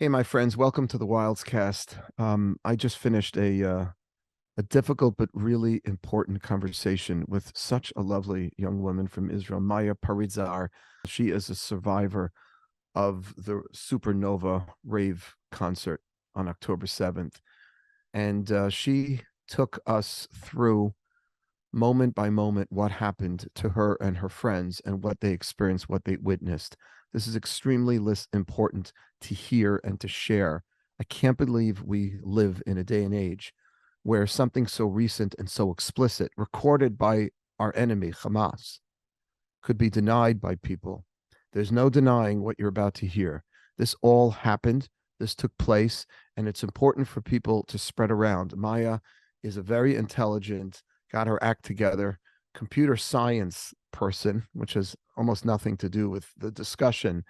Hey, my friends, welcome to the Wildes cast. I just finished a difficult but really important conversation with such a lovely young woman from Israel, Maya Parizer. She is a survivor of the Supernova rave concert on October 7th. And she took us through moment by moment what happened to her and her friends and what they experienced, what they witnessed. This is extremely important to hear and to share. I can't believe we live in a day and age where something so recent and so explicit, recorded by our enemy, Hamas, could be denied by people. There's no denying what you're about to hear. This all happened. This took place, and it's important for people to spread around. Maya is a very intelligent, got her act together, computer science person, which has almost nothing to do with the discussion,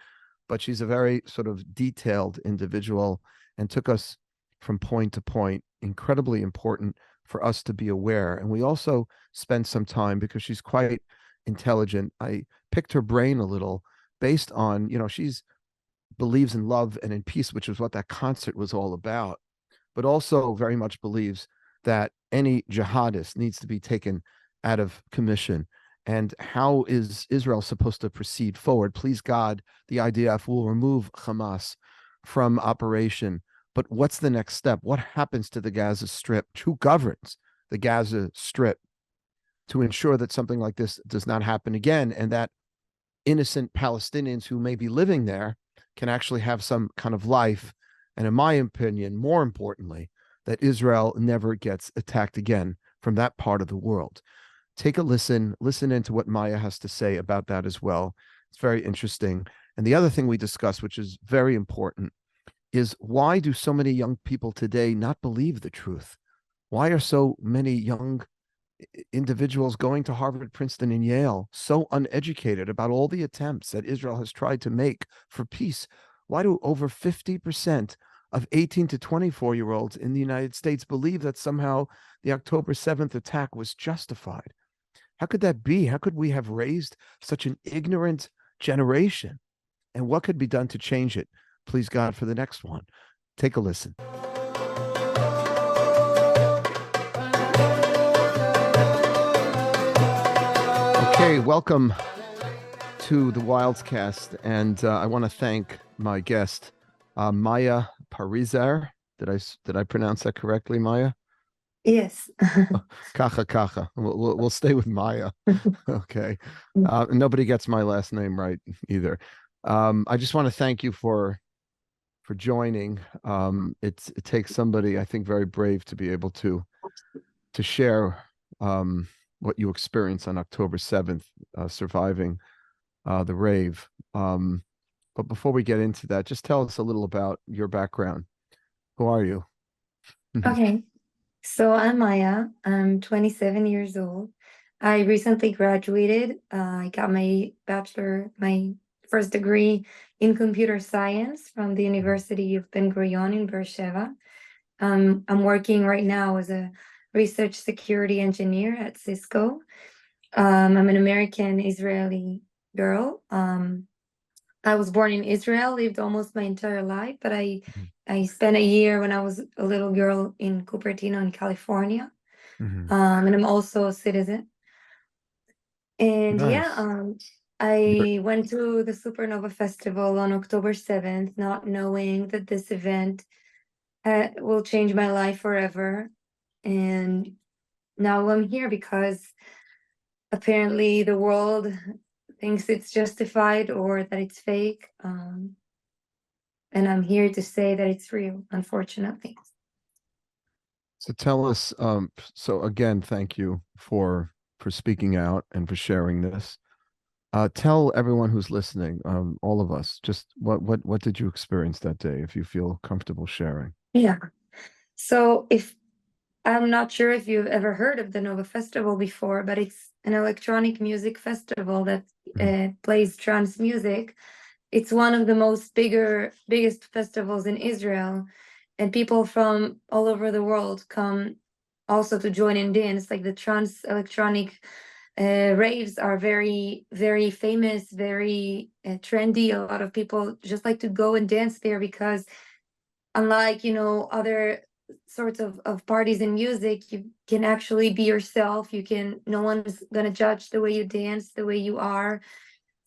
but she's a very sort of detailed individual and took us from point to point. Incredibly important for us to be aware. And we also spent some time, because she's quite intelligent, I picked her brain a little based on, she's believes in love and in peace, which is what that concert was all about, but also very much believes that any jihadist needs to be taken out of commission. And how is Israel supposed to proceed forward? Please God, the IDF will remove Hamas from operation. But what's the next step? What happens to the Gaza Strip? Who governs the Gaza Strip to ensure that something like this does not happen again, and that innocent Palestinians who may be living there can actually have some kind of life? And in my opinion, more importantly, that Israel never gets attacked again from that part of the world. Take a listen into what Maya has to say about that as well. It's very interesting. And the other thing we discuss, which is very important, is why do so many young people today not believe the truth? Why are so many young individuals going to Harvard, Princeton, and Yale so uneducated about all the attempts that Israel has tried to make for peace? Why do over 50% of 18 to 24-year-olds in the United States believe that somehow the October 7th attack was justified? How could that be? How could we have raised such an ignorant generation? And what could be done to change it? Please God, for the next one. Take a listen. Okay, welcome to the Wildes cast, and I want to thank my guest, Maya Parizer. Did I pronounce that correctly, Maya? Yes. Kacha kacha. We'll stay with Maya. Okay. Nobody gets my last name right either. I just want to thank you for joining. It takes somebody, I think, very brave to be able to share what you experienced on October 7th, surviving the rave. But before we get into that, just tell us a little about your background. Who are you? Okay. So I'm Maya. I'm 27 years old. I recently graduated. I got my my first degree in computer science from the University of Ben Gurion in Beersheba. I'm working right now as a research security engineer at Cisco. I'm an American Israeli girl. I was born in Israel, lived almost my entire life, but I spent a year when I was a little girl in Cupertino in California. Mm-hmm. And I'm also a citizen. And yeah, Nice. You're, I went to the Supernova Festival on October 7th, not knowing that this event will change my life forever. And now I'm here because apparently the world thinks it's justified or that it's fake. And I'm here to say that it's real, unfortunately. so tell us, so again, thank you for speaking out and for sharing this. Tell everyone who's listening, all of us, just what did you experience that day, if you feel comfortable sharing? Yeah. So if I'm not sure if you've ever heard of the Nova Festival before, but it's an electronic music festival that Mhm. plays trance music. It's one of the biggest festivals in Israel, and people from all over the world come also to join and dance. Like the trance electronic raves are very, very famous, very trendy. A lot of people just like to go and dance there because unlike, other sorts of parties and music, you can actually be yourself. No one's gonna judge the way you dance, the way you are.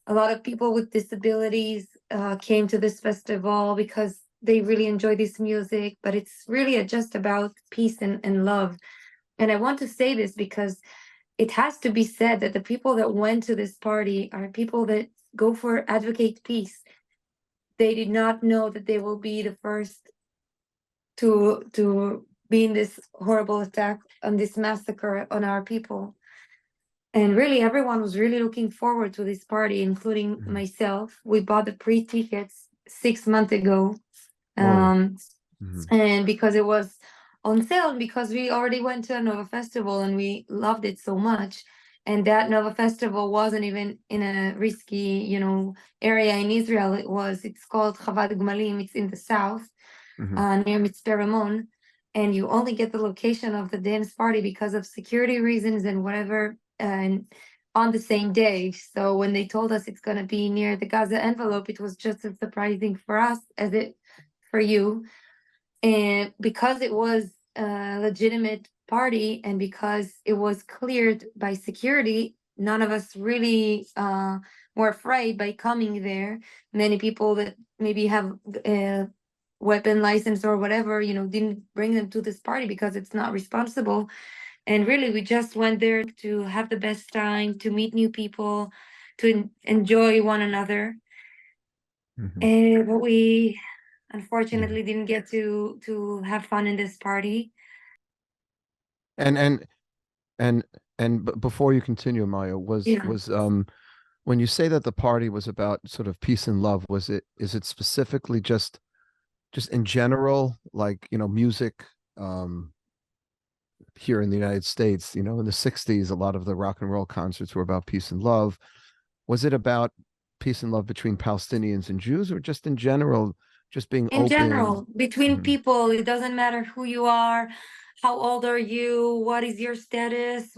A lot of people with disabilities came to this festival because they really enjoy this music, but it's really just about peace and love. And I want to say this because it has to be said that the people that went to this party are people that go for advocate peace. They did not know that they will be the first to be in this horrible attack, on this massacre on our people. And really, everyone was really looking forward to this party, including Mhm. myself. We bought the pre-tickets 6 months ago. Whoa. Um, Mhm. and because it was on sale, and because we already went to a Nova Festival and we loved it so much. And that Nova Festival wasn't even in a risky, area in Israel. It's called Chavad Gmalim. It's in the south, Mhm. near Mitzpe Ramon. And you only get the location of the dance party because of security reasons and whatever, and on the same day. So when they told us it's going to be near the Gaza envelope, it was just as surprising for us as it for you. And because it was a legitimate party and because it was cleared by security, none of us really were afraid by coming there. Many people that maybe have a weapon license or whatever, didn't bring them to this party because it's not responsible. And really, we just went there to have the best time, to meet new people, to enjoy one another. Mhm. But we Yeah. unfortunately didn't get to have fun in this party. And and before you continue, Maya, Yeah. was when you say that the party was about sort of peace and love, is it specifically just in general, like, music, um here in the United States, in the 60s, a lot of the rock and roll concerts were about peace and love. Was it about peace and love between Palestinians and Jews, or just in general, just being In open? general, between Mhm. people, it doesn't matter who you are, how old are you, what is your status,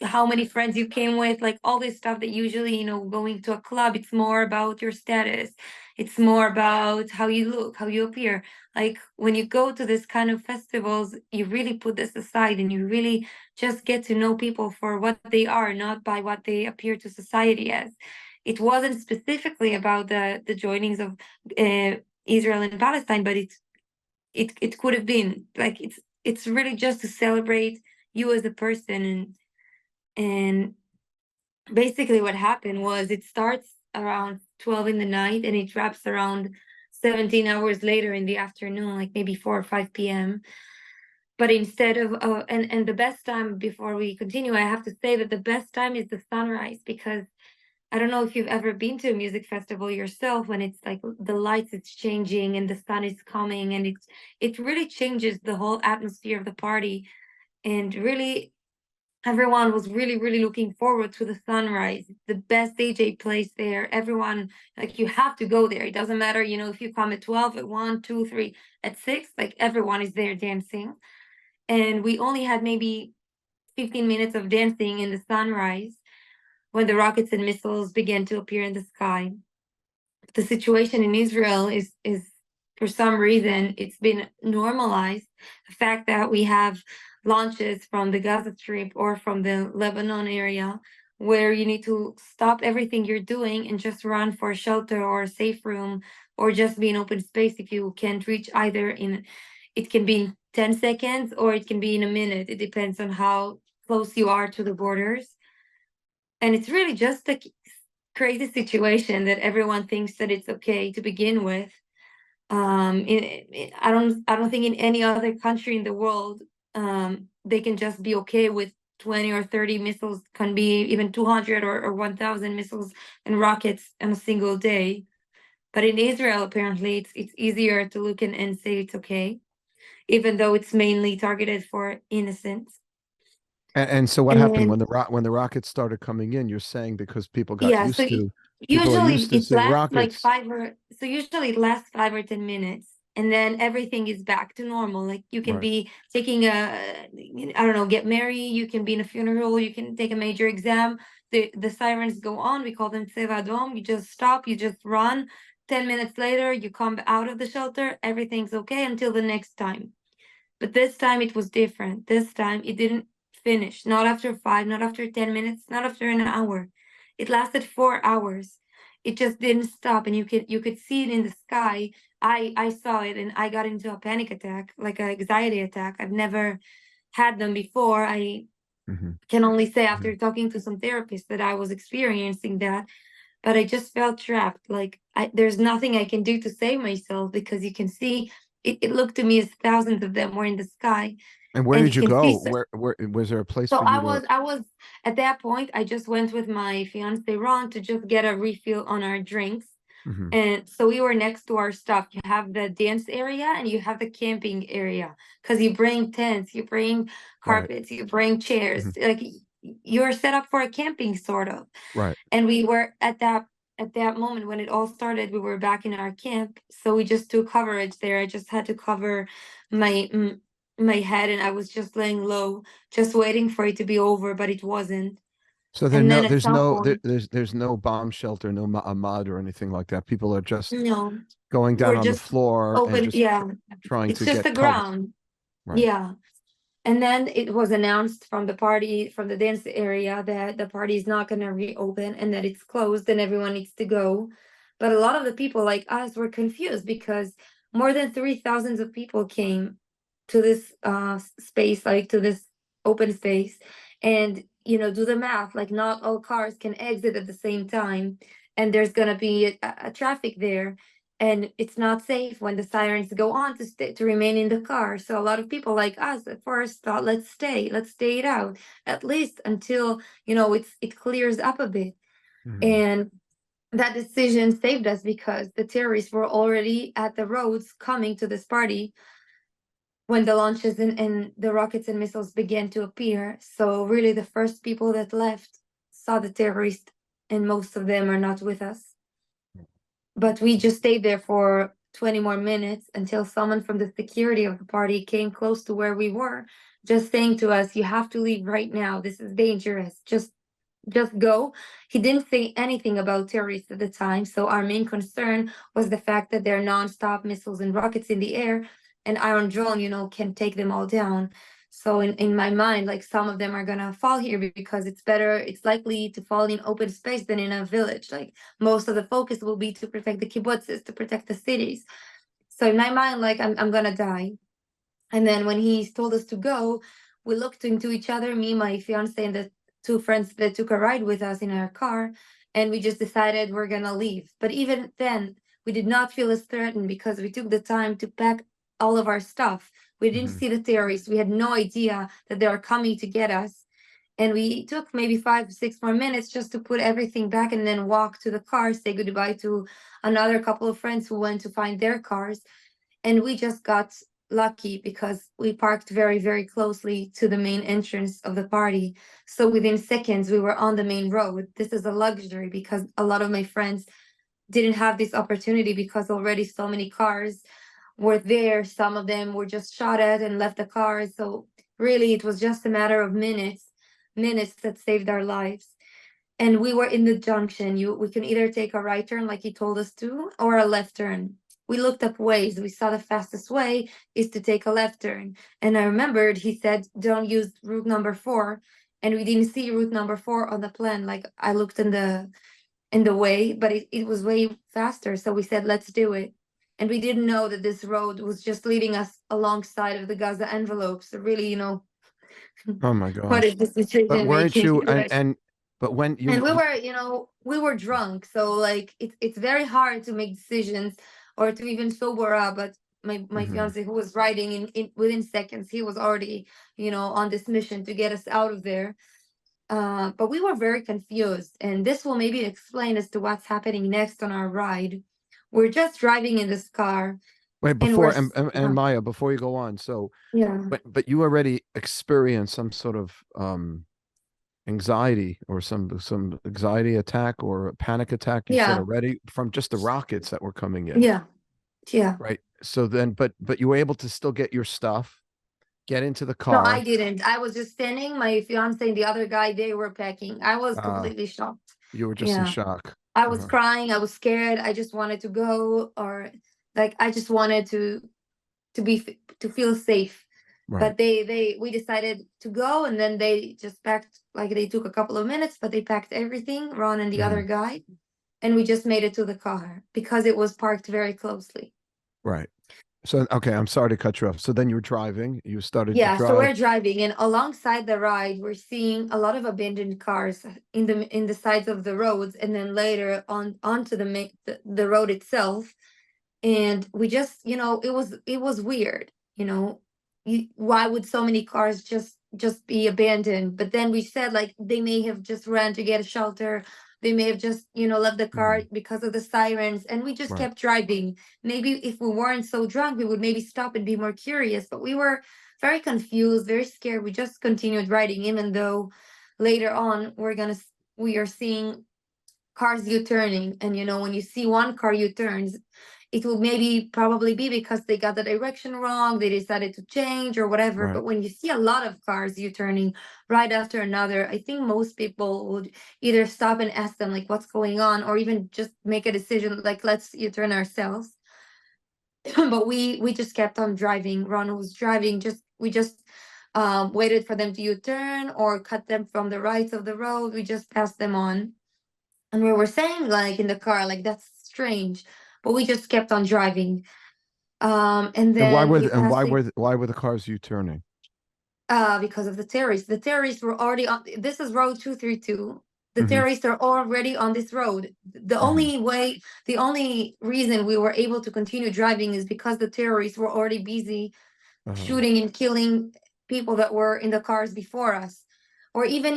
how many friends you came with, like all this stuff that usually, going to a club, it's more about your status. It's more about how you look, how you appear. Like when you go to this kind of festivals, you really put this aside and you really just get to know people for what they are, not by what they appear to society as. It wasn't specifically about the joinings of uh, Israel and Palestine, but it could have been like it's really just to celebrate you as a person. And basically what happened was it starts around 12 in the night and it wraps around 17 hours later in the afternoon, like maybe 4 or 5 p.m. But instead of and the best time, before we continue, I have to say that the best time is the sunrise, because I don't know if you've ever been to a music festival yourself, when it's like the lights it's changing and the sun is coming, and it really changes the whole atmosphere of the party. And really, everyone was really, really looking forward to the sunrise. The best DJ plays there. Everyone, like, you have to go there. It doesn't matter, if you come at 12, at 1, 2, 3, at 6, like everyone is there dancing. And we only had maybe 15 minutes of dancing in the sunrise when the rockets and missiles began to appear in the sky. The situation in Israel is for some reason it's been normalized. The fact that we have launches from the Gaza Strip or from the Lebanon area, where you need to stop everything you're doing and just run for a shelter or a safe room, or just be in open space if you can't reach either in, it can be in 10 seconds or it can be in a minute. It depends on how close you are to the borders. And it's really just a crazy situation that everyone thinks that it's okay to begin with. I don't think in any other country in the world they can just be okay with 20 or 30 missiles, can be even 200 or 1,000 missiles and rockets in a single day. But in Israel, apparently, it's easier to look and say it's okay, even though it's mainly targeted for innocents. And so what happened And when the rockets started coming in? You're saying because yeah, people are usually used to it seeing lasts like rockets. usually it lasts 5 or 10 minutes, and then everything is back to normal. Like you can Right. be taking I don't know, get married, you can be in a funeral, you can take a major exam. The sirens go on. We call them Tseva Adom. You just stop, you just run. 10 minutes later, you come out of the shelter, everything's okay until the next time. But this time it was different. This time it didn't finish. Not after 5, not after 10 minutes, not after an hour. It lasted 4 hours. It just didn't stop, and you could see it in the sky. I saw it, and I got into a panic attack, like an anxiety attack. I've never had them before. I can only say after talking to some therapists that I was experiencing that, but I just felt trapped. Like there's nothing I can do to save myself, because you can see it looked to me as thousands of them were in the sky, And where and did you you can see. go? So, Where was there a place so for you to? I was at that point. I just went with my fiance Ron to just get a refill on our drinks. Mhm. And so we were next to our stuff. You have the dance area and you have the camping area, because you bring tents, you bring Right. carpets, you bring chairs. Mhm. Like you're set up for a camping sort of. Right. And we were at that moment when it all started, we were back in our camp. So we just took coverage there. I just had to cover my my head, and I was just laying low, just waiting for it to be over, but it wasn't. So And then at some point, there's no bomb shelter, no mud or anything like that. People are just no, going down we're on the just floor and open. just Yeah, trying it's to just get the tugged. ground. Right. Yeah. And then it was announced from the party, from the dance area, that the party is not going to reopen and that it's closed and everyone needs to go. But a lot of the people like us were confused, because more than 3,000 of people came to this space, like to this open space. And, do the math, like not all cars can exit at the same time. And there's going to be a traffic there, and it's not safe when the sirens go on to remain in the car. So a lot of people like us at first thought, let's stay it out, at least until it clears up a bit. Mhm. And that decision saved us, because the terrorists were already at the roads coming to this party when the launches and the rockets and missiles began to appear. So really the first people that left saw the terrorists, and most of them are not with us. But we just stayed there for 20 more minutes until someone from the security of the party came close to where we were, just saying to us, "You have to leave right now. This is dangerous. Just go." He didn't say anything about terrorists at the time, so our main concern was the fact that there are nonstop missiles and rockets in the air, and Iron Drone, can take them all down. So in my mind, like some of them are gonna fall here, because it's likely to fall in open space than in a village. Like most of the focus will be to protect the kibbutzes, to protect the cities. So in my mind, like I'm gonna die. And then when he told us to go, we looked into each other, me, my fiance, and the two friends that took a ride with us in our car, and we just decided we're gonna leave. But even then, we did not feel as threatened, because we took the time to pack all of our stuff. We didn't Mhm. see the terrorists. We had no idea that they are coming to get us. And we took maybe 5 6 more minutes just to put everything back, and then walk to the car, say goodbye to another couple of friends who went to find their cars. And we just got lucky, because we parked very, very closely to the main entrance of the party. So within seconds, we were on the main road. This is a luxury, because a lot of my friends didn't have this opportunity, because already so many cars were there. Some of them were just shot at and left the cars. So really, it was just a matter of minutes that saved our lives. And we were in the junction. We can either take a right turn like he told us to, or a left turn. We looked up ways. We saw the fastest way is to take a left turn. And I remembered he said, don't use route number 4. And we didn't see route number 4 on the plan. Like I looked in the way, but it was way faster. So we said, let's do it. And we didn't know that this road was just leading us alongside of the Gaza envelope. So really, Oh my what is gosh. this But decision weren't making? you but when And you we were drunk, so like it's very hard to make decisions or to even sober up. But my Mhm. fiance, who was riding in within seconds, he was already on this mission to get us out of there. But we were very confused, and this will maybe explain as to what's happening next on our ride. We're just driving in this car, Wait, and we're before and Maya, before you go on, so yeah, but you already experienced some sort of anxiety or some anxiety attack or a panic attack, you said yeah, already, from just the rockets that were coming in, yeah, yeah. right? So then, but you were able to still get your stuff, get into the No, I car. didn't. I was just standing. My fiance and the other guy, they were packing. I was Uh, completely shocked. you were just in Yeah. shock. I was Uh-huh. crying, I was scared, I just wanted to go, or like I just wanted to feel safe. Right. But we decided to go, and then they just packed, like they took a couple of minutes, but they packed everything, Ron and the other Mhm. guy, and we just made it to the car because it was parked very closely. Right. So, okay, I'm sorry to cut you off. So then you were driving, you started to Yeah, so drive. we're driving, and alongside the ride, we're seeing a lot of abandoned cars in the sides of the roads, and then later on onto the road itself. And we just, it was weird, why would so many cars just be abandoned? But then we said, like, they may have just ran to get a shelter, they may have just, left the car Mhm. because of the sirens, and we just Right. kept driving. Maybe if we weren't so drunk, we would maybe stop and be more curious, but we were very confused, very scared. We just continued riding, even though later on we are seeing cars U-turning. And when you see one car U-turns, it will maybe probably be because they got the direction wrong, they decided to change or whatever. Right. But when you see a lot of cars U-turning right after another, I think most people would either stop and ask them, like, what's going on, or even just make a decision, like, let's U-turn ourselves. But we just kept on driving. Ron was driving, we just waited for them to U-turn or cut them from the right of the road. We just passed them on. And we were saying, like, in the car, like, that's strange, but we just kept on driving. And And then we passed why were the cars U-turning? because of the terrorists. The terrorists were already on. This is road 232. The Hmm. terrorists are already on this road. Hmm. The only reason we were able to continue driving is because the terrorists were already busy Uh-huh. shooting and killing people that were in the cars before us, or even,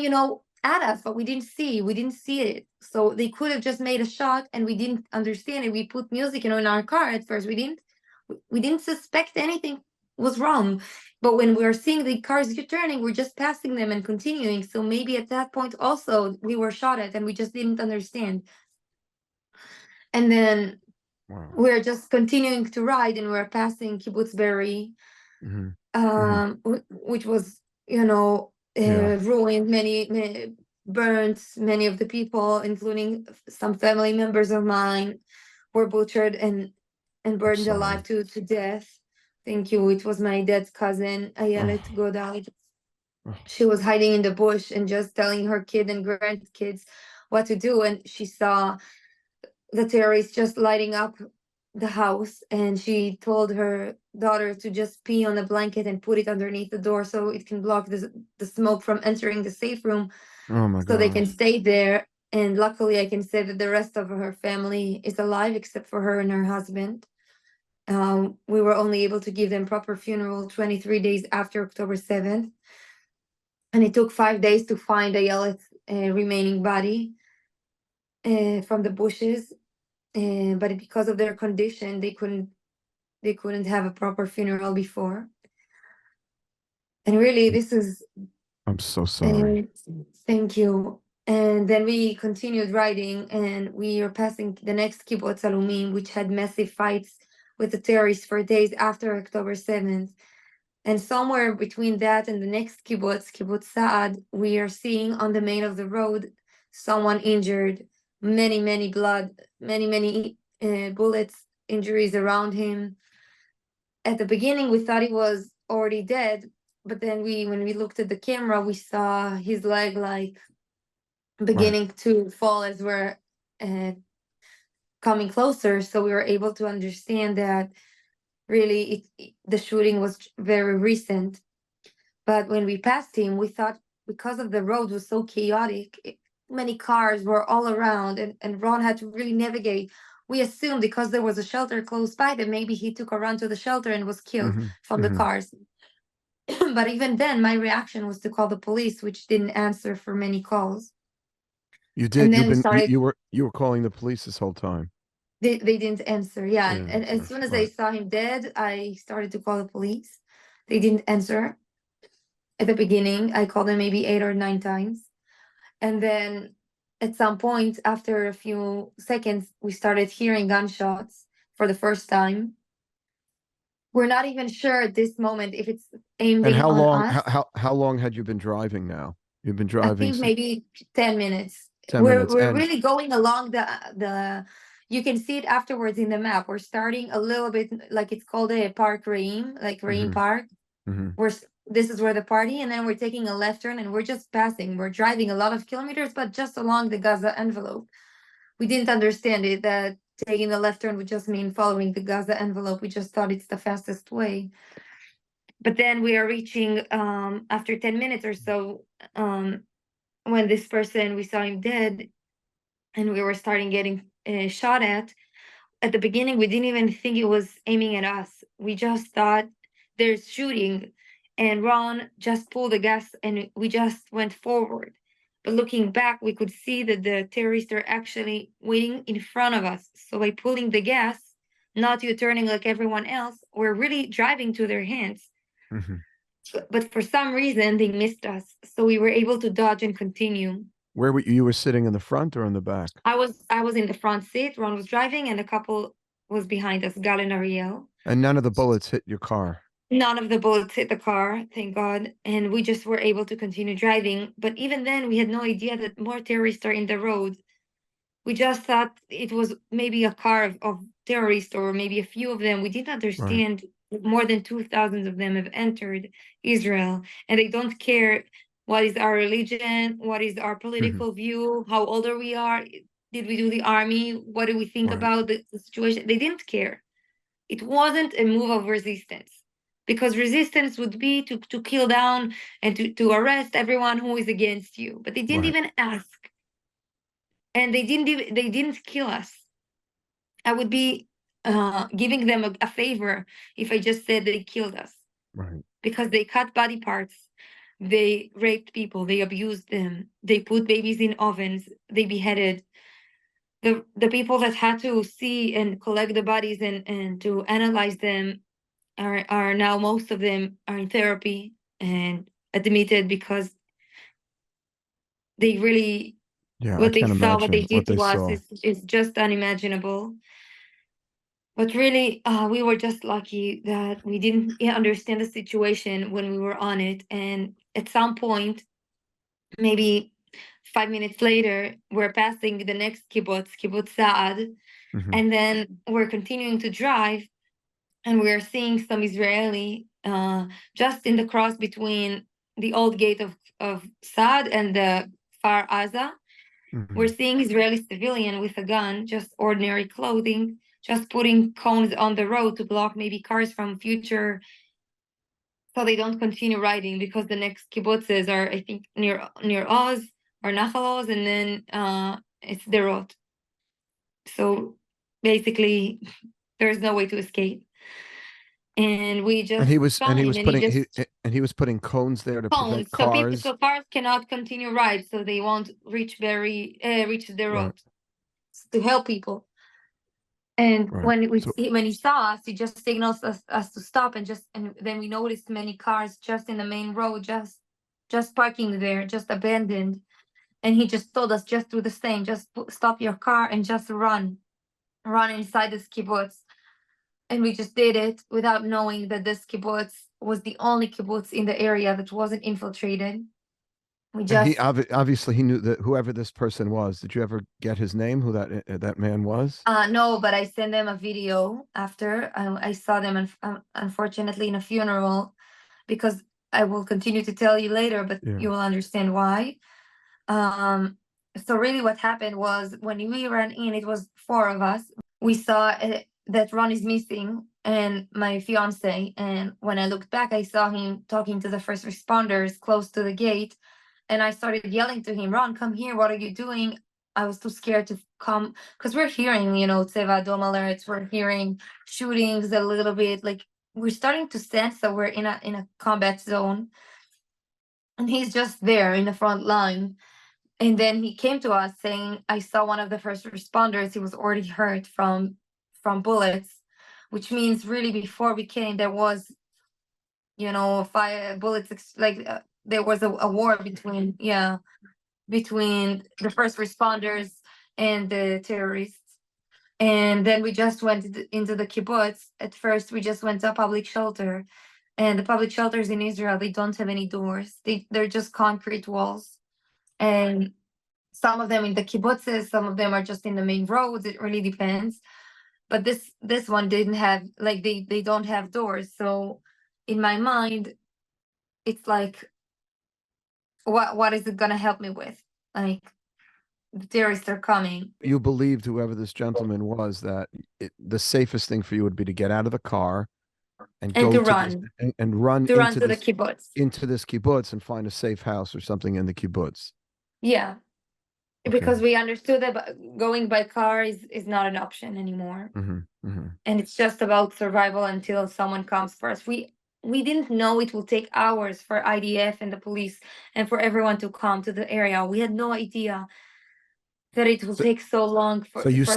at us, but we didn't see it. So they could have just made a shot and we didn't understand it. We put music, in our car at first. We didn't suspect anything was wrong. But when we were seeing the cars returning, we're just passing them and continuing. So maybe at that point also we were shot at and we just didn't understand. And then Wow. we're just continuing to ride, and we're passing Kibbutz Berry, Hmm. Hmm. which was, Yeah. ruined, many burnt. Many of the people, including some family members of mine, were butchered and I'm burned alive sorry. to death. Thank you. It was my dad's cousin, Ayelet Oh, Godai. oh, She was hiding in the bush and just telling her kid and grandkids what to do, and she saw the terrorists just lighting up the house, and she told her daughter to just pee on a blanket and put it underneath the door so it can block the smoke from entering the safe room, oh my so they can God. stay there. And luckily I can say that the rest of her family is alive except for her and her husband. We were only able to give them proper funeral 23 days after October 7th, and it took 5 days to find Ayelet's remaining body from the bushes. But because of their condition, they couldn't have a proper funeral before. And really, this is I'm so uh, sorry. thank you. And then we continued riding, and we are passing the next kibbutz Alumim, which had massive fights with the terrorists for days after October 7th. And somewhere between that and the next kibbutz Saad, we are seeing on the main of the road someone injured, many blood, many bullets, injuries around him. At the beginning we thought he was already dead, but then when we looked at the camera, we saw his leg, like, Right. beginning to fall as we're uh, coming closer. So we were able to understand that really the shooting was very recent. But when we passed him, we thought, because of the road was so chaotic, many cars were all around, and Ron had to really navigate. We assumed because there was a shelter close by that maybe he took a run to the shelter and was killed Hmm. from the Hmm. cars. But even then, my reaction was to call the police, which didn't answer for many calls. You And did. then we started, You were calling the police this whole time. they didn't answer. Yeah. They And, didn't and as answer. soon as I Right. saw him dead, I started to call the police. They didn't answer. At the beginning, I called them maybe 8 or 9 times. And then at some point, after a few seconds, we started hearing gunshots for the first time. We're not even sure at this moment if it's And aiming how on long us. how long had you been driving now? You've been I driving think since. maybe 10 minutes. 10 we're minutes. we're And really going along the you can see it afterwards in the map. We're starting a little bit, like it's called a park Reim, like Reim mhm, Park. mhm, This is where the party, and then we're taking a left turn and we're just passing. We're driving a lot of kilometers, but just along the Gaza envelope. We didn't understand it that taking the left turn would just mean following the Gaza envelope. We just thought it's the fastest way. But then we are reaching after 10 minutes or so, when this person, we saw him dead and we were starting getting shot at the beginning, we didn't even think it was aiming at us. We just thought there's shooting. And Ron just pulled the gas and we just went forward. But looking back, we could see that the terrorists are actually waiting in front of us. So by pulling the gas, not you turning like everyone else, we're really driving to their hands. mhm. But for some reason, they missed us. So we were able to dodge and continue. Where were you? You were sitting in the front or in the back? I was in the front seat. Ron was driving, and a couple was behind us, Gal and Ariel. And none of the bullets hit your car. None of the bullets hit the car, thank God, and we just were able to continue driving. But even then, we had no idea that more terrorists are in the road. We just thought it was maybe a car of terrorists or maybe a few of them. We didn't Right. understand more than 2,000 of them have entered Israel, and they don't care what is our religion, what is our Mhm. political view, how old are we are, did we do the army, what do we think Right. about the situation. They didn't care. It wasn't a move of resistance, because resistance would be to kill down and to arrest everyone who is against you. But they didn't Right. even ask, and they didn't kill us. I would be giving them a favor if I just said they killed us, Right. because they cut body parts, they raped people, they abused them, they put babies in ovens, they beheaded. The people that had to see and collect the bodies and to analyze them are now, most of them are in therapy and admitted, because they really, Yeah, I what they can't saw, what they imagine what did they to us saw. is just unimaginable. But really, we were just lucky that we didn't understand the situation when we were on it. And at some point, maybe 5 minutes later, we're passing the next kibbutz, Kibbutz Saad, Mhm. and then we're continuing to drive, and we're seeing some Israeli just in the cross between the old gate of Saad and the Far Aza. We're Mhm. seeing Israeli civilian with a gun, just ordinary clothing, just putting cones on the road to block maybe cars from future, so they don't continue riding, because the next kibbutzes are, I think, near Oz or Nachal Oz, and then it's Derot. So basically, there's no way to escape. And we And just he was saw and he him, was and he putting just he was putting cones there to prevent cones. So cars. cars cannot continue rides, so they won't reach the Right. road to help people. And Right. So when he saw us, he just signals us to stop, and then we noticed many cars just in the main road, just parking there, just abandoned. And he just told us just do the same, just stop your car and just run inside this kibbutz. And we just did it without knowing that this kibbutz was the only kibbutz in the area that wasn't infiltrated. We and he just obviously he knew that whoever this person was. Did you ever get his name? Who that man was? no, but I sent them a video after I saw them, unfortunately, in a funeral, because I will continue to tell you later, but Yeah. you will understand why. Um, so really what happened was, when we ran in, it was four of us. We saw that Ron is missing and my fiance. And when I looked back, I saw him talking to the first responders close to the gate. And I started yelling to him, Ron, come here. What are you doing? I was too scared to come, because we're hearing, Tseva Dom alerts. We're hearing shootings a little bit. Like, we're starting to sense that we're in a combat zone. And he's just there in the front line. And then he came to us saying, I saw one of the first responders. He was already hurt from bullets, which means really before we came, there was, fire bullets, there was a war between the first responders and the terrorists. And then we just went into the kibbutz. At first, we just went to a public shelter. And the public shelters in Israel, they don't have any doors. They're just concrete walls. And some of them in the kibbutzes, some of them are just in the main roads. It really depends. But this one didn't have, like, they don't have doors. So in my mind, it's like, what is it gonna help me with? Like, the terrorists are coming. You believed, whoever this gentleman was, that the safest thing for you would be to get out of the car and And go to to this run, and run to the kibbutz. into this kibbutz and find a safe house or something in the kibbutz. Yeah, Okay. because we understood that going by car is not an option anymore. And it's just about survival until someone comes first. We didn't know it will take hours for IDF and the police and for everyone to come to the area. We had no idea that it will So, take so long so for us to feel.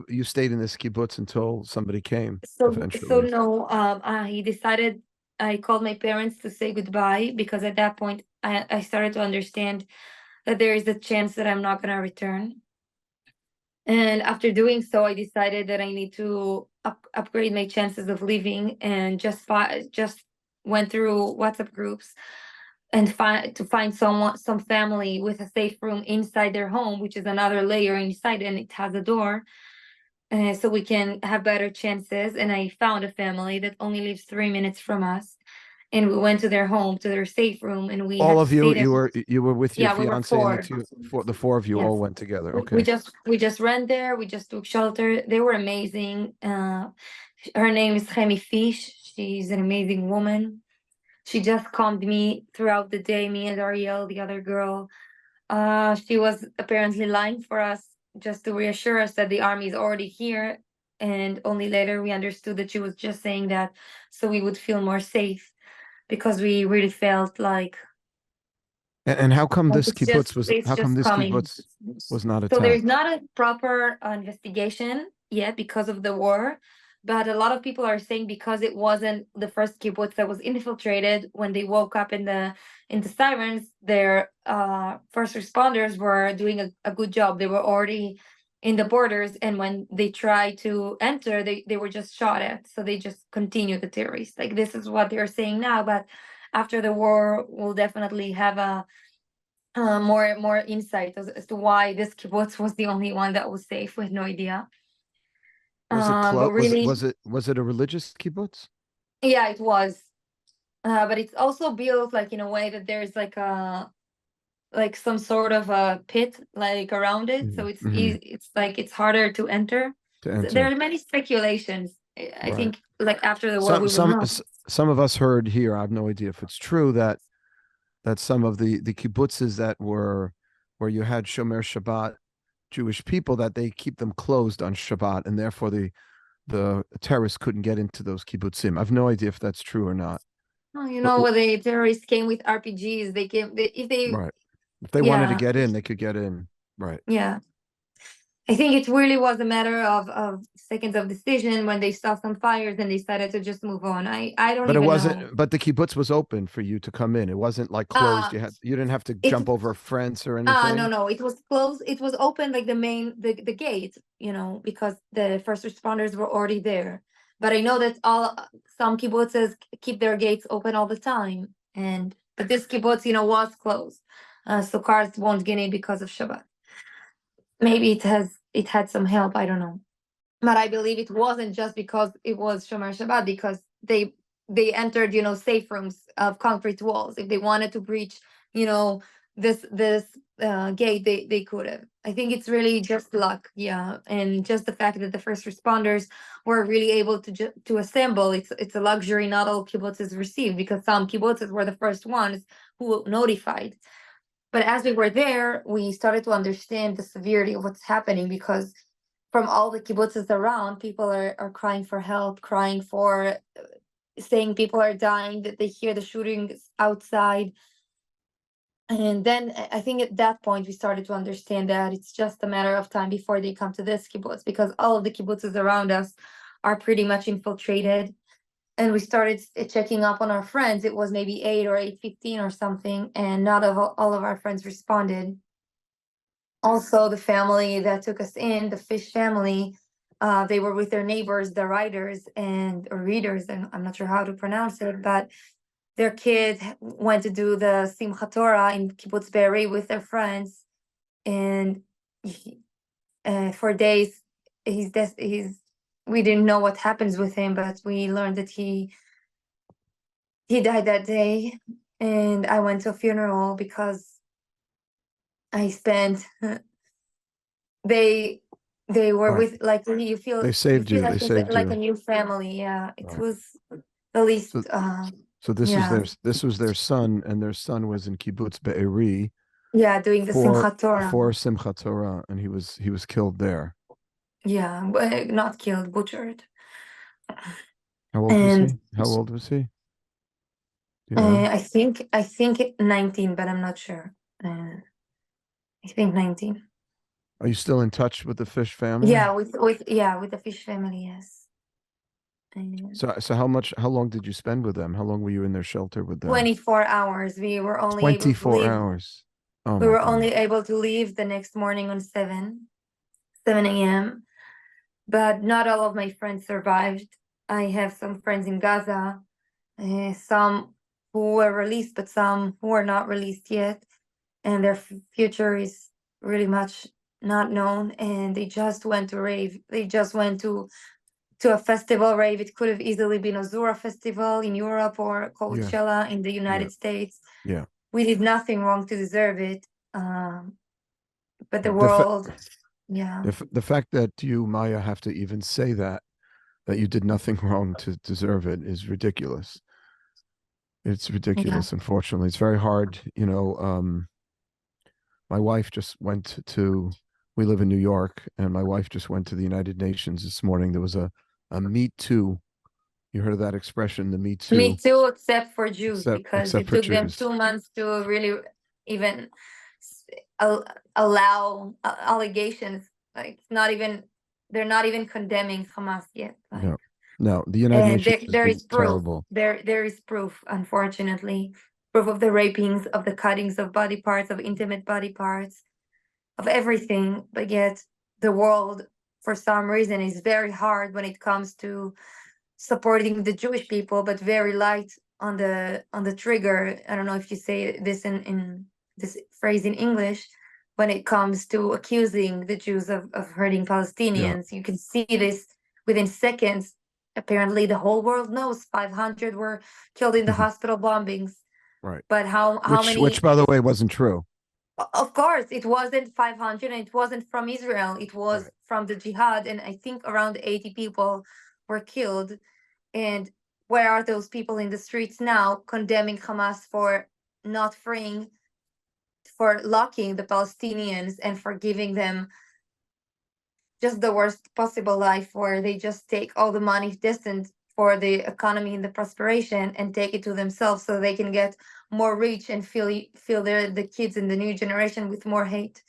you stayed in this kibbutz until somebody came So eventually. no, I decided, I called my parents to say goodbye, because at that point I started to understand that there is a chance that I'm not gonna return. And after doing so, I decided that I need to upgrade my chances of leaving, and just went through WhatsApp groups and find some family with a safe room inside their home, which is another layer inside, and it has a door, so we can have better chances. And I found a family that only lives 3 minutes from us, and we went to their home, to their safe room, and we All had to of you, stay there. you were with your Yeah, we were fiance and four. the four of you Yes. all went together. We Okay. just ran there. We just took shelter. They were amazing. Her name is Chemi Fish. She's an amazing woman. She just calmed me throughout the day, me and Ariel, the other girl. She was apparently lying for us, just to reassure us that the army is already here. And only later we understood that she was just saying that so we would feel more safe, because we really felt like And how come this kibbutz it's just coming. was not So there's attacked? not a proper investigation yet because of the war, but a lot of people are saying because it wasn't the first kibbutz that was infiltrated, when they woke up in the sirens, their first responders were doing a good job. They were already in the borders, and when they tried to enter, they were just shot at. So they just continued the terrorists. Like, this is what they're saying now, but after the war, we'll definitely have a more insight as to why this kibbutz was the only one that was safe. We had no idea. Was it But really, was it a religious kibbutz? yeah, it was. But it's also built like in a way that there's like some sort of a pit like around it, so it's easy. It's like it's harder to enter. To So there enter. are many speculations. I Right. think like after the war we will know. Some of us heard here, I have no idea if it's true, that some of the kibbutzes that were where you had Shomer Shabbat Jewish people, that they keep them closed on Shabbat, and therefore the terrorists couldn't get into those kibbutzim. I have no idea if that's true or not. Oh, you But, know, when the terrorists came with RPGs, they came. If they, right. If they wanted to yeah, get in, they could get in. Right. yeah. I think it really was a matter of seconds of decision when they saw some fires and they decided to just move on. I don't But it even wasn't. know. But the kibbutz was open for you to come in. It wasn't like closed. Uh You didn't have to it jump over a fence or no, anything. no, it was closed. It was open, like the gate, because the first responders were already there. But I know that some kibbutzes keep their gates open all the time, but this kibbutz, was closed, so cars won't get in because of Shabbat. Maybe it had some help. I don't know. But I believe it wasn't just because it was Shomer Shabbat, because they entered, safe rooms of concrete walls. If they wanted to breach, this gate, they could have. I think it's really just luck, yeah, and just the fact that the first responders were really able to assemble. It's a luxury not all kibbutzes received, because some kibbutzes were the first ones who notified. But as we were there, we started to understand the severity of what's happening, because from all the kibbutzes around, people are crying for help, crying for, saying people are dying, that they hear the shootings outside. And then I think at that point we started to understand that it's just a matter of time before they come to this kibbutz, because all of the kibbutzes around us are pretty much infiltrated. And we started checking up on our friends. It was maybe 8 or 8:15 or something, and not all of our friends responded. Also, the family that took us in, the Fish family, they were with their neighbors, the writers or readers, and I'm not sure how to pronounce it, but their kid went to do the Simchat Torah in Kibbutz Be'eri with their friends. and for days we didn't know what happens with him, but we learned that he died that day. And I went to a funeral because I spent they were Right. with, like, you feel They saved you. like They it's saved like a you. new family. Yeah, it Right. was the least. So so Yeah, this was their son, and their son was in Kibbutz Be'eri yeah, doing the Simchat Torah. for Simchat Torah, and he was killed there. Yeah, but not killed, butchered. How old was And he? How old was he? Do you know? I think 19, but I'm not sure. I think 19. Are you still in touch with the Fish family? Yeah, with the fish family, yes. And So how long did you spend with them? How long were you in their shelter with them? 24 hours. We were only able to 24 leave. hours. Oh We my were God. only able to leave the next morning on 7 a.m. But not all of my friends survived. I have some friends in Gaza, some who were released, but some who are not released yet, and their future is really much not known. And they just went to rave. They just went to a festival rave. It could have easily been a Zura festival in Europe or Yeah, Coachella in the yeah, United States. yeah. We did nothing wrong to deserve it. But the Right. The fa world, yeah, the fact that you, Maya, have to even say that you did nothing wrong to deserve it is ridiculous. It's yeah. ridiculous, unfortunately. It's very hard, my wife just went to we live in New York, and my wife just went to the United Nations this morning. There was a Me Too. You heard of that expression, the Me Me Too, too, except for Jews, because except it for took them Jews. 2 months to really even s- allow allegations. Like, not even, they're not even condemning Hamas yet. Like, No, no, the United and Nations has there been is proof. terrible. There is proof, unfortunately, proof of the rapings, of the cuttings of body parts, of intimate body parts, of everything. But yet, the world, for some reason, is very hard when it comes to supporting the Jewish people, but very light on the trigger. I don't know if you say this in this phrase in English, when it comes to accusing the Jews of hurting Yeah. Palestinians. You can see this within seconds. Apparently, the whole world knows 500 were killed in the hospital bombings. Right. But how Which many? by the way wasn't true. Of course, it wasn't 500, and it wasn't from Israel. It was Right. from the jihad, and I think around 80 people were killed. And where are those people in the streets now, condemning Hamas for not freeing, for locking the Palestinians, and for giving them just the worst possible life, where they just take all the money destined for the economy and the prosperation and take it to themselves, so they can get more rich and fill the kids in the new generation with more hate.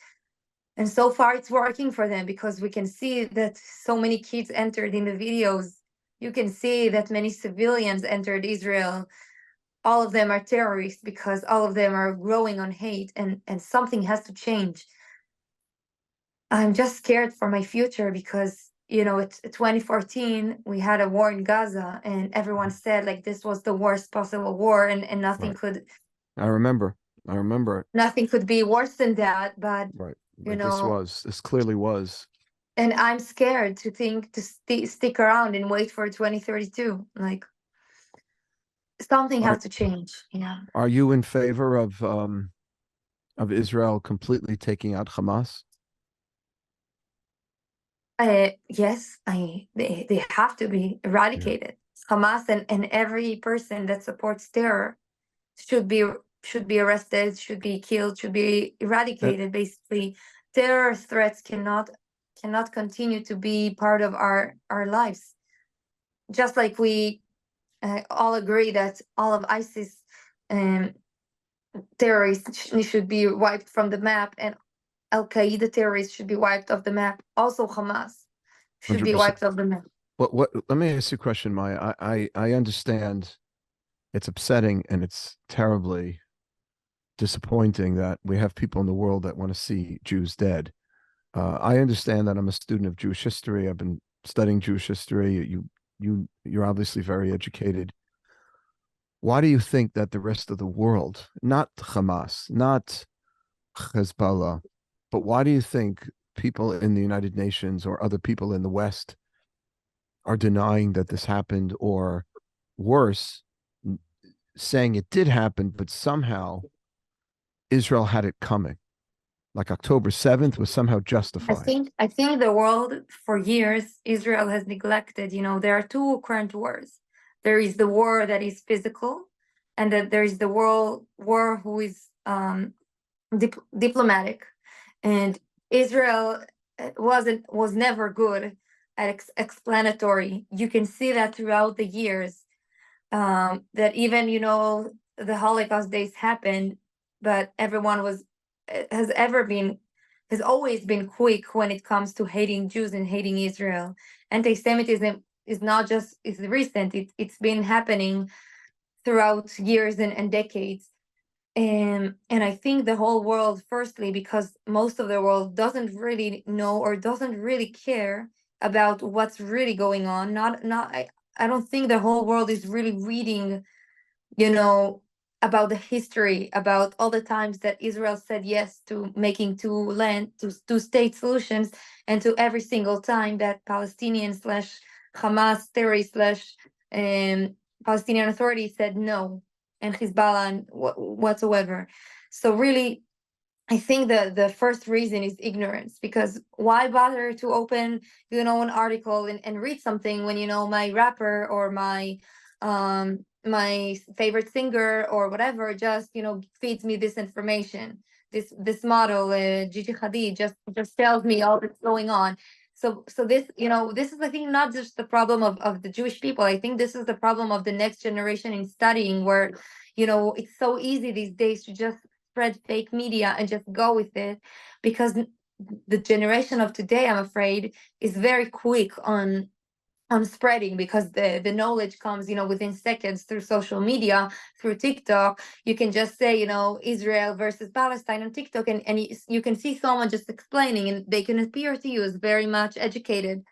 And so far it's working for them, because we can see that so many kids entered in the videos. You can see that many civilians entered Israel. All of them are terrorists, because all of them are growing on hate, and something has to change. I'm just scared for my future, because it's 2014, we had a war in Gaza, and everyone said, like, this was the worst possible war, and Right. I remember. I remember. nothing could be worse than that. But Right. you But know this clearly was. and I'm scared to think to stick around and wait for 2032. Like, something Are has to change. Yeah. are you in favor of Israel completely taking out Hamas? Yes, they have to be Yeah. eradicated. Hamas and every person that supports terror should be should be arrested, should be killed, should be And, eradicated. Basically, terror threats cannot continue to be part of our lives. Just like we all agree that all of ISIS um, terrorists should be wiped from the map, and Al Qaeda terrorists should be wiped off the map. Also, Hamas should be 100%. wiped off the map. What let me ask you a question, Maya. I understand it's upsetting and it's terribly disappointing that we have people in the world that want to see Jews dead. I understand that. I'm a student of Jewish history. I've been studying Jewish history. You're obviously very educated. Why do you think that the rest of the world, not Hamas, not Hezbollah, But why do you think people in the United Nations or other people in the West are denying that this happened, or worse, saying it did happen, but somehow Israel had it coming? Like October 7th was somehow justified. I think the world for years Israel has neglected, there are two current wars. There is the war that is physical, and that there is the war who is diplomatic. And Israel was never good at explanatory. You can see that throughout the years, that even the Holocaust days happened, but everyone has ever been has always been quick when it comes to hating Jews and hating Israel. Anti-Semitism is not just is recent; it's been happening throughout years and decades. And I think the whole world, firstly, because most of the world doesn't really know or doesn't really care about what's really going on. I don't think the whole world is really reading, you know, about the history, about all the times that Israel said yes to making two state solutions, and to every single time that Palestinian slash Hamas theory slash Palestinian Authority said no, and Hezbollah and whatsoever. So really, I think the first reason is ignorance, because why bother to open, an article and read something when my rapper or my favorite singer or whatever just feeds me this information. This model, Gigi Hadid, just tells me all that's going on. So this is, I think, not just the problem of the Jewish people. I think this is the problem of the next generation in studying, where it's so easy these days to just spread fake media and just go with it, because the generation of today, I'm afraid, is very quick on spreading, because the knowledge comes within seconds through social media, through TikTok. You can just say Israel versus Palestine on TikTok, and you can see someone just explaining, and they can appear to you as very much educated,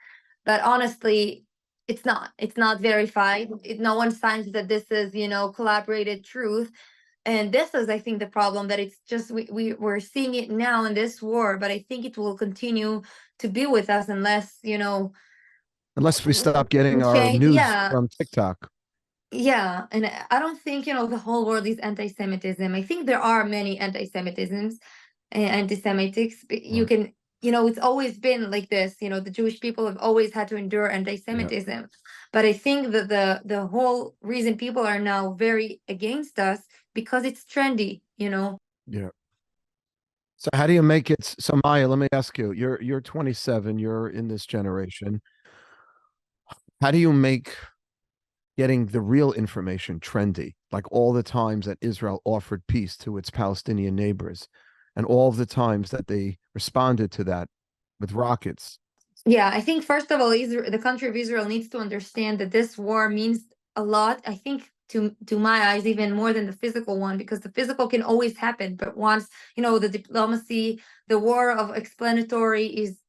but honestly it's not verified. No one signs that this is collaborated truth. And this is, I think, the problem, that it's just we're seeing it now in this war, but I think it will continue to be with us unless Unless we stop we getting our change. news Yeah, from TikTok. yeah. And I don't think the whole world is anti-Semitism. I think there are many anti-Semitisms and anti-Semitics. But you Right. can, it's always been like this. The Jewish people have always had to endure Yeah. anti-Semitism. But I think that the whole reason people are now very against us, because it's trendy. Yeah. So how do you make it? So Maya, let me ask you. You're 27. You're in this generation. How do you make getting the real information trendy? Like all the times that Israel offered peace to its Palestinian neighbors, and all of the times that they responded to that with rockets. Yeah, I think first of all, the country of Israel needs to understand that this war means a lot. I think to my eyes, even more than the physical one, because the physical can always happen, but once the diplomacy, the war of explanatory is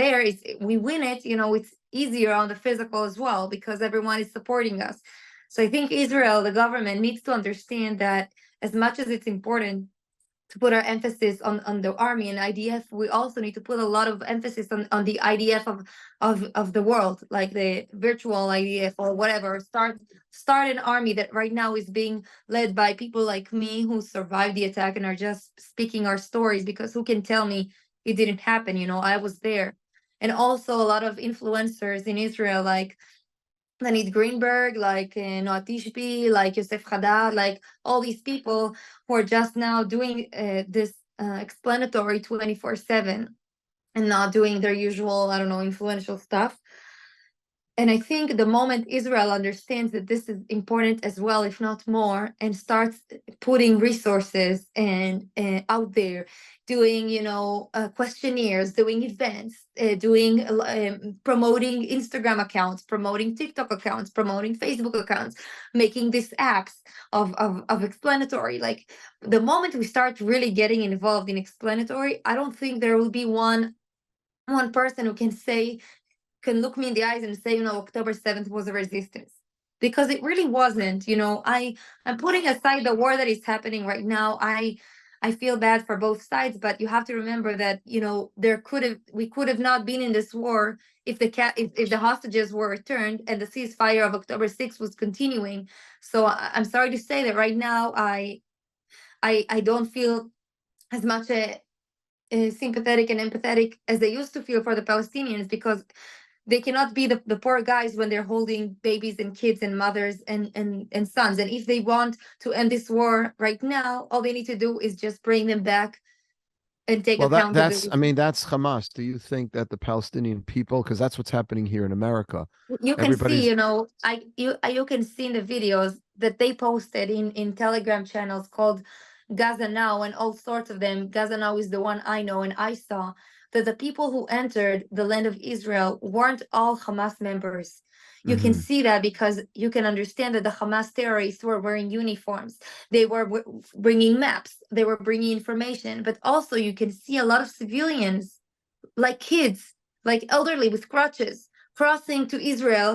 there, is we win it. It's easier on the physical as well, because everyone is supporting us. So I think Israel, the government, needs to understand that as much as it's important to put our emphasis on the army and IDF, we also need to put a lot of emphasis on the IDF of the world, like the virtual IDF or whatever. Start an army that right now is being led by people like me, who survived the attack and are just speaking our stories, because who can tell me it didn't happen? I was there. And also a lot of influencers in Israel, like Lanit Greenberg, like Noah Tishby, like Yosef Hadad, like all these people who are just now doing this explanatory 24/7, and not doing their usual, I don't know, influential stuff. And I think the moment Israel understands that this is important as well, if not more, and starts putting resources and out there, doing questionnaires, doing events, doing promoting Instagram accounts, promoting TikTok accounts, promoting Facebook accounts, making these apps of explanatory. Like, the moment we start really getting involved in explanatory, I don't think there will be one person who can look me in the eyes and say, October 7th was a resistance. Because it really wasn't. I'm putting aside the war that is happening right now. I I feel bad for both sides, but you have to remember that, we could have not been in this war if if the hostages were returned and the ceasefire of October 6th was continuing. So I'm sorry to say that right now I don't feel as much sympathetic and empathetic as they used to feel for the Palestinians, because they cannot be the poor guys when they're holding babies and kids and mothers and sons. And if they want to end this war right now, all they need to do is just bring them back and take Well, that's, I accountability. mean, that's Hamas. Do you think that the Palestinian people, because that's what's happening here in America, You can see, everybody's you can see in the videos that they posted in Telegram channels called Gaza Now and all sorts of them. Gaza Now is the one I know, and I saw that the people who entered the land of Israel weren't all Hamas members. You can Mhm. see that because you can understand that the Hamas terrorists were wearing uniforms. They were bringing maps. They were bringing information. But also you can see a lot of civilians, like kids, like elderly with crutches, crossing to Israel,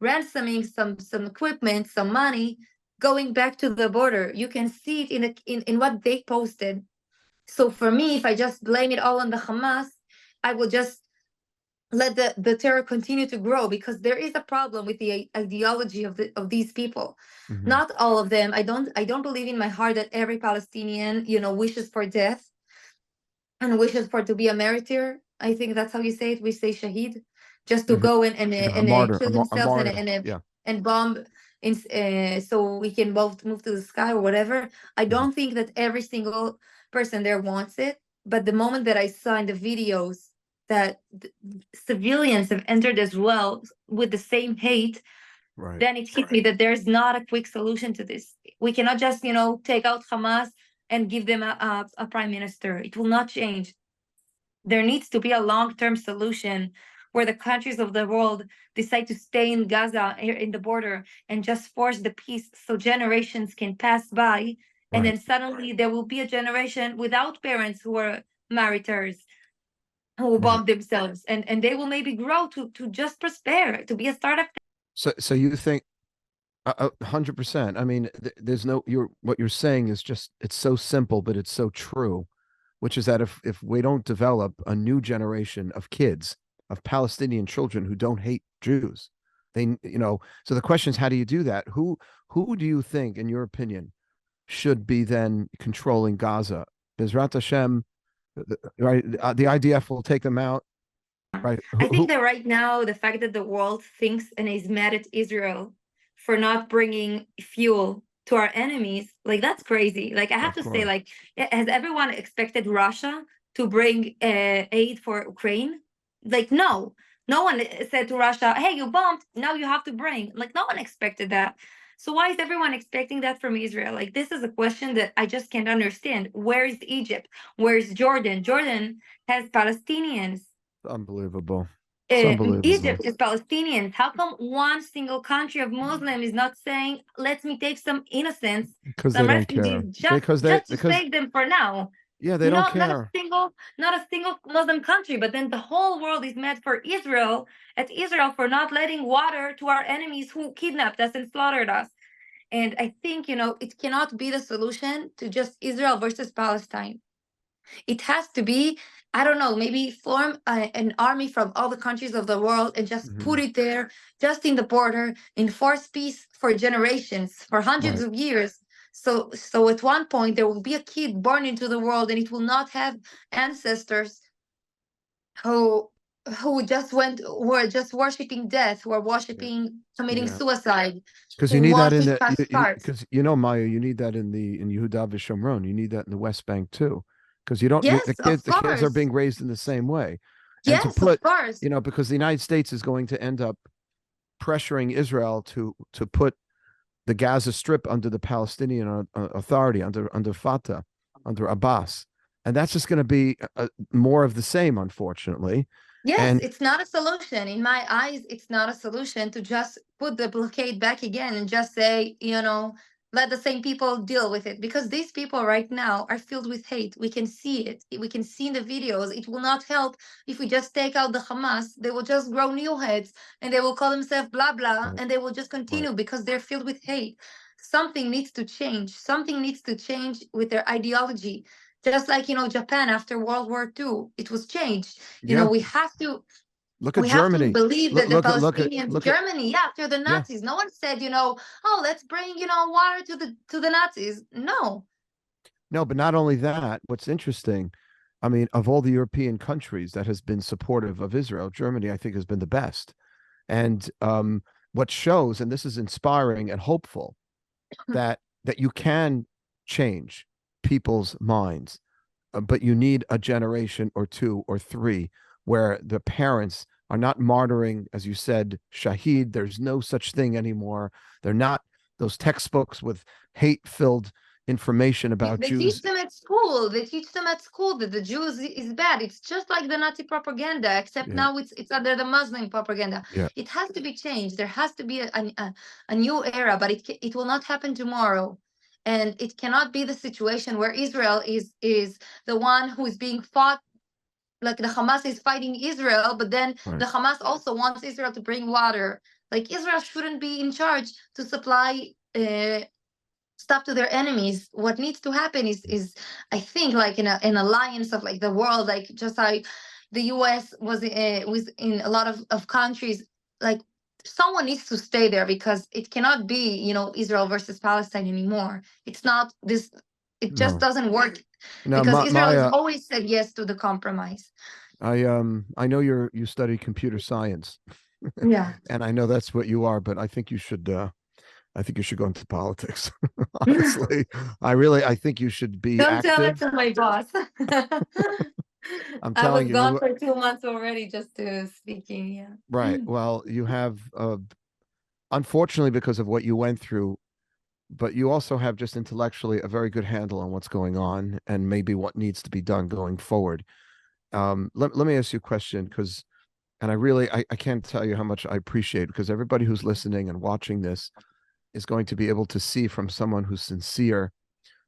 ransoming some equipment, some money, going back to the border. You can see it in what they posted. So for me, if I just blame it all on the Hamas, I will just let the terror continue to grow, because there is a problem with the ideology of these people. Mhm. Not all of them. I don't believe in my heart that every Palestinian, wishes for death and wishes for to be a martyr. I think that's how you say it. We say shaheed, just to Mhm. go and Yeah, a martyr, kill a themselves martyr. Yeah. and bomb so we can both move to the sky or whatever. I Mhm. don't think that every single person there wants it. But the moment that I saw in the videos that civilians have entered as well with the same hate, Right. then it hit me that there's not a quick solution to this. We cannot just, take out Hamas and give them a prime minister. It will not change. There needs to be a long-term solution where the countries of the world decide to stay in Gaza, in the border, and just force the peace so generations can pass by. And Right. then suddenly there will be a generation without parents who are martyrs, who Right. bomb themselves, and they will maybe grow to just prosper, to be a startup. So you think 100%. I mean, there's no, what you're saying is just, it's so simple, but it's so true, which is that if we don't develop a new generation of kids, of Palestinian children who don't hate Jews, so the question is, how do you do that? Who do you think, in your opinion, should be then controlling Gaza? Bezrat Hashem, right? The IDF will take them out, right? I think that right now, the fact that the world thinks and is mad at Israel for not bringing fuel to our enemies, like that's crazy. Like I have Of to say, course. like, has everyone expected Russia to bring aid for Ukraine? Like, no, no one said to Russia, "Hey, you bombed, now you have to bring." Like, no one expected that. So why is everyone expecting that from Israel? Like, this is a question that I just can't understand. Where is Egypt? Where is Jordan? Jordan has Palestinians. Unbelievable. It's unbelievable. Egypt is Palestinians. How come one single country of Muslim is not saying, "Let me take some innocents, Because they some don't refugees, care. just Because they just to because save them for now"? yeah, they don't No, care. not a single Muslim country. But then the whole world is mad for Israel at Israel for not letting water to our enemies who kidnapped us and slaughtered us. And I think it cannot be the solution to just Israel versus Palestine. It has to be, I don't know, maybe form an army from all the countries of the world and just put Mhm. it there, just in the border, enforce peace for generations, for hundreds Right. of years. So at one point there will be a kid born into the world, and it will not have ancestors who were just worshiping death, who are Yeah. worshiping committing Yeah. suicide, Because who you need that want in to the cast cards. because Maya, you need that in Yehuda v'Shomron. You need that in the West Bank too, because you don't Yes, of the kids are course. being raised in the same way, and to Yes, of put course. because the United States is going to end up pressuring Israel to put the Gaza Strip under the Palestinian Authority, under Fatah, under Abbas, and that's just going to be more of the same, unfortunately. Yes, And it's not a solution. In my eyes, it's not a solution to just put the blockade back again and just say, let the same people deal with it. Because these people right now are filled with hate. We can see it. We can see in the videos. It will not help if we just take out the Hamas. They will just grow new heads and they will call themselves blah, blah, right, and they will just right, continue because they're filled with hate. Something needs to change. Something needs to change with their ideology. Just like, Japan after World War II, it was changed. Yeah. We have to Look at Germany. believe that the Palestinians, look at Germany, after the yeah. Nazis, no one said, oh, let's bring, water to the Nazis. No. No, but not only that, what's interesting, I mean, of all the European countries that has been supportive of Israel, Germany, I think, has been the best. And what shows, and this is inspiring and hopeful, that you can change people's minds, but you need a generation or two or three where the parents are not martyring, as you said, Shahid. There's no such thing anymore. They're not those textbooks with hate-filled information about They Jews. teach them at school. They teach them at school that the Jews is bad. It's just like the Nazi propaganda, except now it's under the Muslim propaganda. Yeah. It has to be changed. There has to be a new era, but it will not happen tomorrow. And it cannot be the situation where Israel is the one who is being fought, like the Hamas is fighting Israel, but then the Hamas also wants Israel to bring water. Like Israel shouldn't be in charge to supply stuff to their enemies. What needs to happen is I think, like an alliance of like the world, like just like the US was in a lot of countries. Like someone needs to stay there, because it cannot be Israel versus Palestine anymore. It's not this. It just doesn't work, because Israel has always said yes to the compromise. I know you study computer science. Yeah. And I know that's what you are, but I think you should go into politics. Honestly, I think you should be Don't active. tell it to my boss. I'm telling you, I was gone for 2 months already, just to speaking. Yeah. Right. Well, you have, unfortunately, because of what you went through, but you also have just intellectually a very good handle on what's going on and maybe what needs to be done going forward. Let me ask you a question, because, and I can't tell you how much I appreciate, because everybody who's listening and watching this is going to be able to see from someone who's sincere,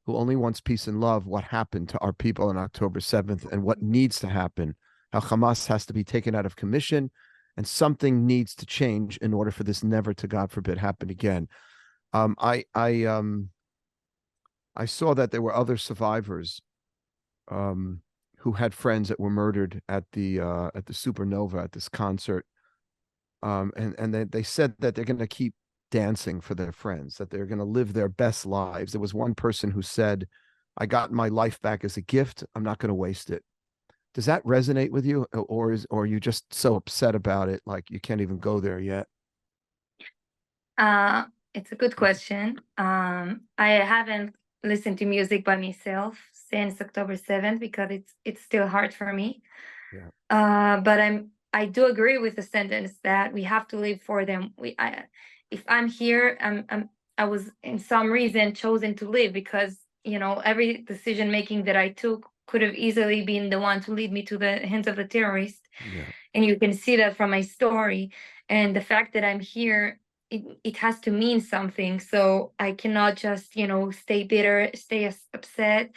who only wants peace and love, what happened to our people on October 7th and what needs to happen, how Hamas has to be taken out of commission, and something needs to change in order for this never to, God forbid, happen again. I saw that there were other survivors who had friends that were murdered at the Supernova, at this concert, and they said that they're going to keep dancing for their friends, that they're going to live their best lives. There was one person who said, "I got my life back as a gift. I'm not going to waste it." Does that resonate with you, or are you just so upset about it, like you can't even go there yet? It's a good question. I haven't listened to music by myself since October 7th, because it's still hard for me. Yeah. But I do agree with the sentence that we have to live for them. If I'm here, I was in some reason chosen to live, because every decision making that I took could have easily been the one to lead me to the hands of the terrorists. Yeah. And you can see that from my story, and the fact that I'm here, it has to mean something. So I cannot just stay bitter, stay upset,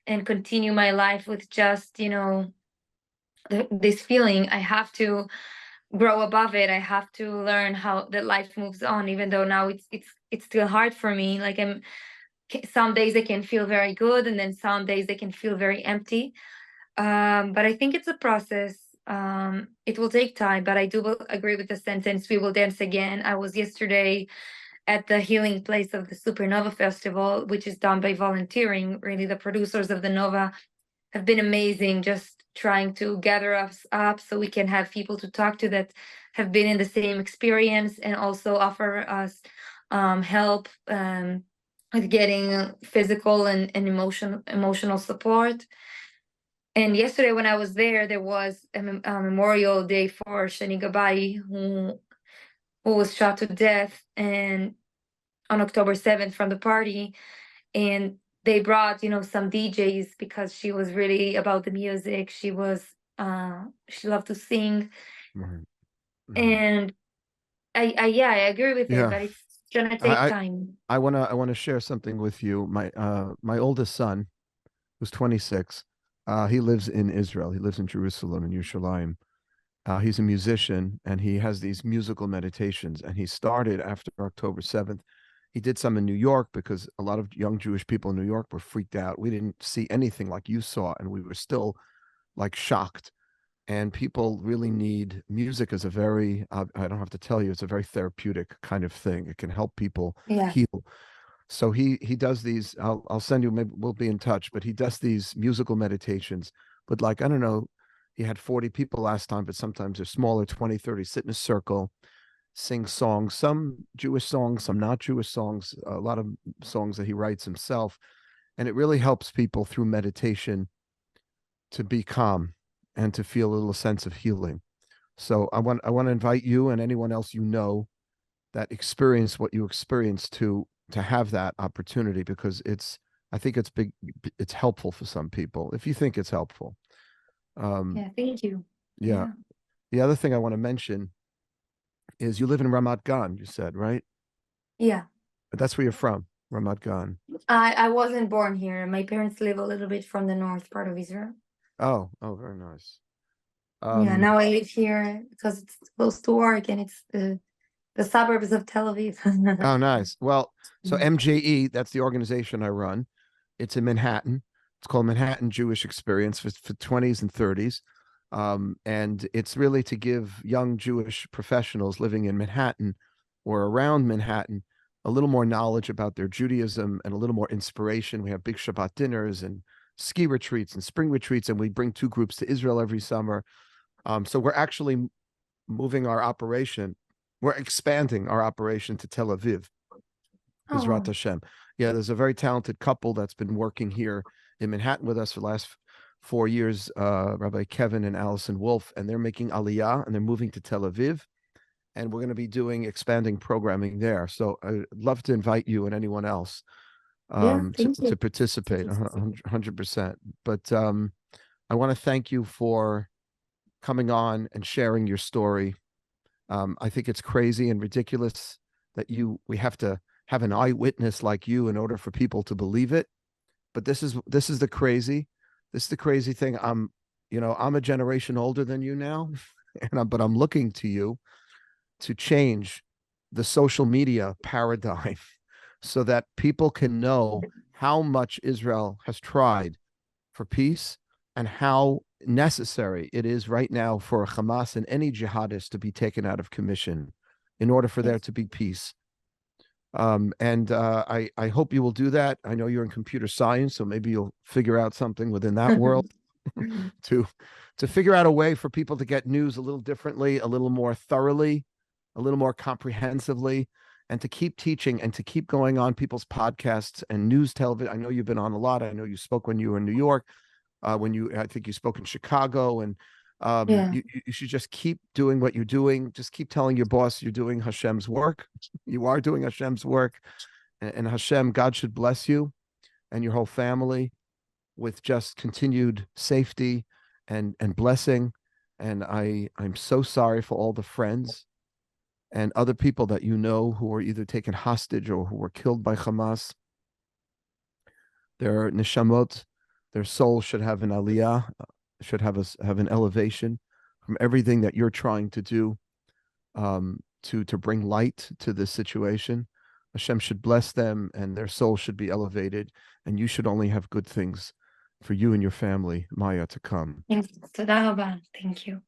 and continue my life with just this feeling. I have to grow above it. I have to learn how that life moves on, even though now it's still hard for me. Like some days I can feel very good, and then some days they can feel very empty. But I think it's a process. It will take time, but I do agree with the sentence, "We will dance again." I was yesterday at the healing place of the Supernova Festival, which is done by volunteering. Really, the producers of the Nova have been amazing, just trying to gather us up so we can have people to talk to that have been in the same experience, and also offer us help with getting physical and emotional support. And yesterday when I was there was a memorial day for Shani Gabai, who was shot to death, and on October 7th from the party. And they brought some DJs, because she was really about the music. She loved to sing. Mm-hmm. And I agree with it, but it's gonna take time. I wanna share something with you. My oldest son, who's 26, he lives in Israel. He lives in Jerusalem, in Yerushalayim. He's a musician, and he has these musical meditations. And he started after October 7th. He did some in New York because a lot of young Jewish people in New York were freaked out. We didn't see anything like you saw, and we were still like shocked. And people really need music as a very, I don't have to tell you, it's a very therapeutic kind of thing. It can help people Yeah. heal. So he does these, I'll send you, maybe we'll be in touch, but he does these musical meditations. But like, I don't know, he had 40 people last time, but sometimes they're smaller, 20, 30, sit in a circle, sing songs, some Jewish songs, some not Jewish songs, a lot of songs that he writes himself. And it really helps people through meditation to be calm and to feel a little sense of healing. So I want to invite you and anyone else you know that experience what you experience to have that opportunity, because I think it's big, it's helpful for some people if you think it's helpful. Um Yeah, thank you. yeah. Yeah. The other thing I want to mention is you live in Ramat Gan, you said, right? Yeah. That's where you're from, Ramat Gan. I wasn't born here. My parents live a little bit from the north part of Israel. Oh, very nice. Yeah, Um now I live here because it's close to work and it's the suburbs of Tel Aviv. oh, nice. Well, so Mm. MJE, that's the organization I run. It's in Manhattan. It's called Manhattan Jewish Experience for 20s and 30s. And it's really to give young Jewish professionals living in Manhattan or around Manhattan a little more knowledge about their Judaism and a little more inspiration. We have big Shabbat dinners and ski retreats and spring retreats, and we bring two groups to Israel every summer. So we're actually moving our operation, we're expanding our operation to Tel Aviv. Bizrat Oh, Hashem. Yeah, there's a very talented couple that's been working here in Manhattan with us for the last 4 years, Rabbi Kevin and Allison Wolf, and they're making Aliyah and they're moving to Tel Aviv. And we're going to be doing expanding programming there. So I'd love to invite you and anyone else yeah, thank to you. participate 100%. But I want to thank you for coming on and sharing your story. I think it's crazy and ridiculous that we have to have an eyewitness like you in order for people to believe it. But this is the crazy thing. I'm a generation older than you now, but I'm looking to you to change the social media paradigm so that people can know how much Israel has tried for peace and how necessary it is right now for Hamas and any jihadists to be taken out of commission in order for there Yes. to be peace. And I hope you will do that. I know you're in computer science, so maybe you'll figure out something within that world to figure out a way for people to get news a little differently, a little more thoroughly, a little more comprehensively, and to keep teaching and to keep going on people's podcasts and news television. I know you've been on a lot. I know you spoke when you were in New York, I think you spoke in Chicago, and Yeah. you should just keep doing what you're doing. Just keep telling your boss you're doing Hashem's work. You are doing Hashem's work, and Hashem, God should bless you and your whole family with just continued safety and blessing. And I'm so sorry for all the friends and other people that you know who were either taken hostage or who were killed by Hamas. Their neshamot, their souls should have an aliyah, should have an elevation from everything that you're trying to do, to bring light to this situation. Hashem should bless them, and their soul should be elevated, and you should only have good things for you and your family, Maya, to come. Thanks. Toda rabah. Thank you.